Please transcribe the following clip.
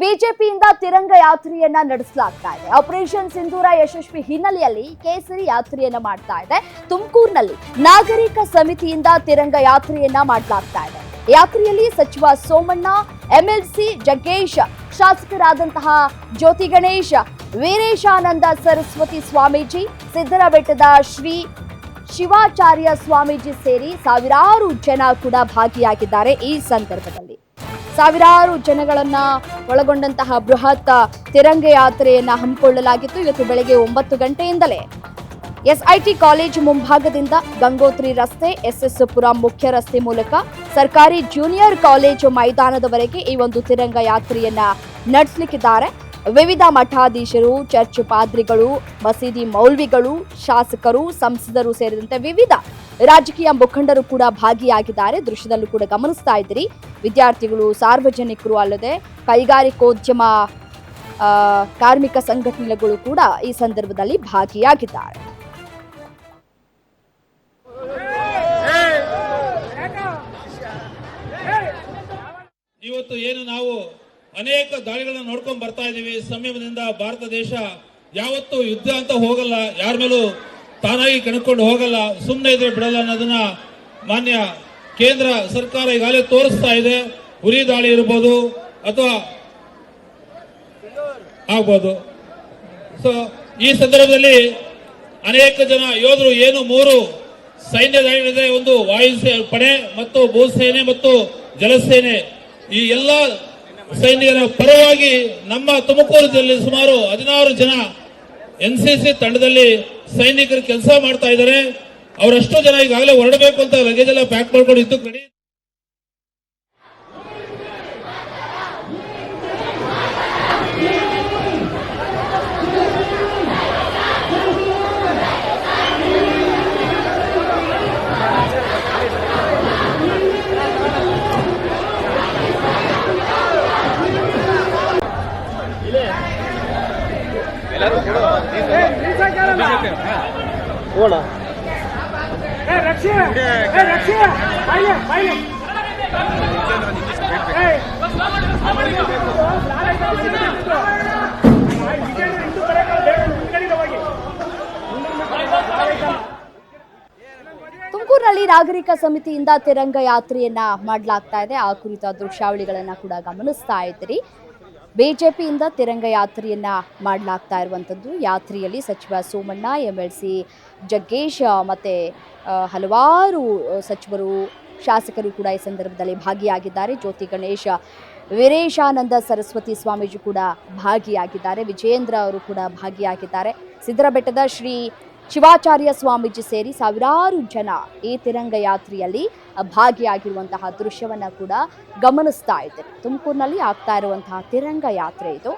ಬಿಜೆಪಿಯಿಂದ ತಿರಂಗ ಯಾತ್ರೆಯನ್ನ ನಡೆಸಲಾಗ್ತಾ ಇದೆ. ಆಪರೇಷನ್ ಸಿಂಧೂರ ಯಶಸ್ವಿ ಹಿನ್ನೆಲೆಯಲ್ಲಿ ಕೇಸರಿ ಯಾತ್ರೆಯನ್ನ ಮಾಡ್ತಾ ಇದೆ. ತುಮಕೂರಿನಲ್ಲಿ ನಾಗರಿಕ ಸಮಿತಿಯಿಂದ ತಿರಂಗ ಯಾತ್ರೆಯನ್ನ ಮಾಡಲಾಗ್ತಾ ಇದೆ. ಯಾತ್ರೆಯಲ್ಲಿ ಸಚಿವ ಸೋಮಣ್ಣ, ಎಂಎಲ್ಸಿ ಜಗ್ಗೇಶ್, ಶಾಸಕರಾದಂತಹ ಜ್ಯೋತಿ ಗಣೇಶ್, ವೀರೇಶಾನಂದ ಸರಸ್ವತಿ ಸ್ವಾಮೀಜಿ, ಸಿದ್ದರಬೆಟ್ಟದ ಶ್ರೀ ಶಿವಾಚಾರ್ಯ ಸ್ವಾಮೀಜಿ ಸೇರಿ ಸಾವಿರಾರು ಜನ ಕೂಡ ಭಾಗಿಯಾಗಿದ್ದಾರೆ. ಈ ಸಂದರ್ಭದಲ್ಲಿ ಸಾವಿರಾರು ಜನಗಳನ್ನ ಒಳಗೊಂಡಂತಹ ಬೃಹತ್ ತಿರಂಗ ಯಾತ್ರೆಯನ್ನ ಹಮ್ಮಿಕೊಳ್ಳಲಾಗಿತ್ತು. ಇವತ್ತು ಬೆಳಗ್ಗೆ 9 ಗಂಟೆಯಿಂದಲೇ ಎಸ್ಐಟಿ ಕಾಲೇಜು ಮುಂಭಾಗದಿಂದ ಗಂಗೋತ್ರಿ ರಸ್ತೆ, ಎಸ್ಎಸ್ ಪುರ ಮುಖ್ಯ ರಸ್ತೆ ಮೂಲಕ ಸರ್ಕಾರಿ ಜೂನಿಯರ್ ಕಾಲೇಜು ಮೈದಾನದವರೆಗೆ ಈ ಒಂದು ತಿರಂಗ ಯಾತ್ರೆಯನ್ನ ನಡೆಸಲಿಕ್ಕಿದ್ದಾರೆ. ವಿವಿಧ ಮಠಾಧೀಶರು, ಚರ್ಚ್ ಪಾದ್ರಿಗಳು, ಮಸೀದಿ ಮೌಲ್ವಿಗಳು, ಶಾಸಕರು, ಸಂಸದರು ಸೇರಿದಂತೆ ವಿವಿಧ ರಾಜಕೀಯ ಮುಖಂಡರು ಕೂಡ ಭಾಗಿಯಾಗಿದ್ದಾರೆ. ದೃಶ್ಯದಲ್ಲೂ ಕೂಡ ಗಮನಿಸ್ತಾ ಇದ್ದೀರಿ. ವಿದ್ಯಾರ್ಥಿಗಳು, ಸಾರ್ವಜನಿಕರು ಅಲ್ಲದೆ ಕೈಗಾರಿಕೋದ್ಯಮ ಕಾರ್ಮಿಕ ಸಂಘಟನೆಗಳು ಕೂಡ ಈ ಸಂದರ್ಭದಲ್ಲಿ ಭಾಗಿಯಾಗಿದ್ದಾರೆ. ಇವತ್ತು ಏನು ನಾವು ಅನೇಕ ದಾಳಿಗಳನ್ನು ನೋಡ್ಕೊಂಡು ಬರ್ತಾ ಇದ್ದೀವಿ. ಸಂಯಮದಿಂದ ಭಾರತ ದೇಶ ಯಾವತ್ತೂ ಯುದ್ಧ ಅಂತ ಹೋಗಲ್ಲ, ಯಾರ ಮೇಲೂ ತಾನಾಗಿ ಕಣ್ಕೊಂಡು ಹೋಗಲ್ಲ, ಸುಮ್ಮನೆ ಇದ್ರೆ ಬಿಡಲ್ಲ ಅನ್ನೋದನ್ನ ಮಾನ್ಯ ಕೇಂದ್ರ ಸರ್ಕಾರ ಈಗಾಗಲೇ ತೋರಿಸ್ತಾ ಇದೆ. ಉರಿ ದಾಳಿ ಇರ್ಬೋದು ಅಥವಾ ಆಗ್ಬೋದು. ಸೊ ಈ ಸಂದರ್ಭದಲ್ಲಿ ಅನೇಕ ಜನ ಯೋಧರು ಏನು 3 ಸೈನ್ಯ ದಾಳಿಗಳಿದೆ, ಒಂದು ವಾಯುಪಡೆ ಮತ್ತು ಭೂಸೇನೆ ಮತ್ತು ಜಲಸೇನೆ, ಈ ಎಲ್ಲ ಸೈನಿಕರ ಪರವಾಗಿ ನಮ್ಮ ತುಮಕೂರು ಜಿಲ್ಲೆ ಸುಮಾರು 16 ಜನ ಎನ್ಸಿಸಿ ತಂಡದಲ್ಲಿ ಸೈನಿಕರು ಕೆಲಸ ಮಾಡ್ತಾ ಇದ್ದಾರೆ. ಅವರಷ್ಟು ಜನ ಈಗಾಗಲೇ ಹೊರಡಬೇಕು ಅಂತ ಲಗೇಜ್ ಎಲ್ಲ ಪ್ಯಾಕ್ ಮಾಡ್ಕೊಂಡು ಇತ್ತು ಕಡೆ. ತುಮಕೂರಿನಲ್ಲಿ ನಾಗರಿಕ ಸಮಿತಿಯಿಂದ ತಿರಂಗ ಯಾತ್ರೆಯನ್ನ ಮಾಡಲಾಗ್ತಾ ಇದೆ. ಆ ಕುರಿತ ದೃಶ್ಯಾವಳಿಗಳನ್ನ ಕೂಡ ಗಮನಿಸ್ತಾ ಇದ್ದೀರಿ. ಬಿಜೆಪಿಯಿಂದ ತಿರಂಗ ಯಾತ್ರೆಯನ್ನ ಮಾಡಲಾಗ್ತಾ ಇರುವಂಥದ್ದು. ಯಾತ್ರೆಯಲ್ಲಿ ಸಚಿವ ಸೋಮಣ್ಣ, ಎಂಎಲ್ಸಿ ಜಗ್ಗೇಶ್ ಮತ್ತೆ ಹಲವಾರು ಸಚಿವರು, ಶಾಸಕರು ಕೂಡ ಈ ಸಂದರ್ಭದಲ್ಲಿ ಭಾಗಿಯಾಗಿದ್ದಾರೆ. ಜ್ಯೋತಿ ಗಣೇಶ್, ವೀರೇಶಾನಂದ ಸರಸ್ವತಿ ಸ್ವಾಮೀಜಿ ಕೂಡ ಭಾಗಿಯಾಗಿದ್ದಾರೆ. ವಿಜಯೇಂದ್ರ ಅವರು ಕೂಡ ಭಾಗಿಯಾಗಿದ್ದಾರೆ. ಸಿದ್ದರಬೆಟ್ಟದ ಶ್ರೀ ಶಿವಾಚಾರ್ಯ ಸ್ವಾಮೀಜಿ ಸೇರಿ ಸಾವಿರಾರು ಜನ ಈ ತಿರಂಗ ಯಾತ್ರೆಯಲ್ಲಿ ಭಾಗಿಯಾಗಿರುವಂತಹ ದೃಶ್ಯವನ್ನ ಕೂಡ ಗಮನಿಸ್ತಾ ಇದ್ದಾರೆ. ತುಮಕೂರಿನಲ್ಲಿ ಆಗ್ತಾ ಇರುವಂತಹ ತಿರಂಗ ಯಾತ್ರೆ ಇದು.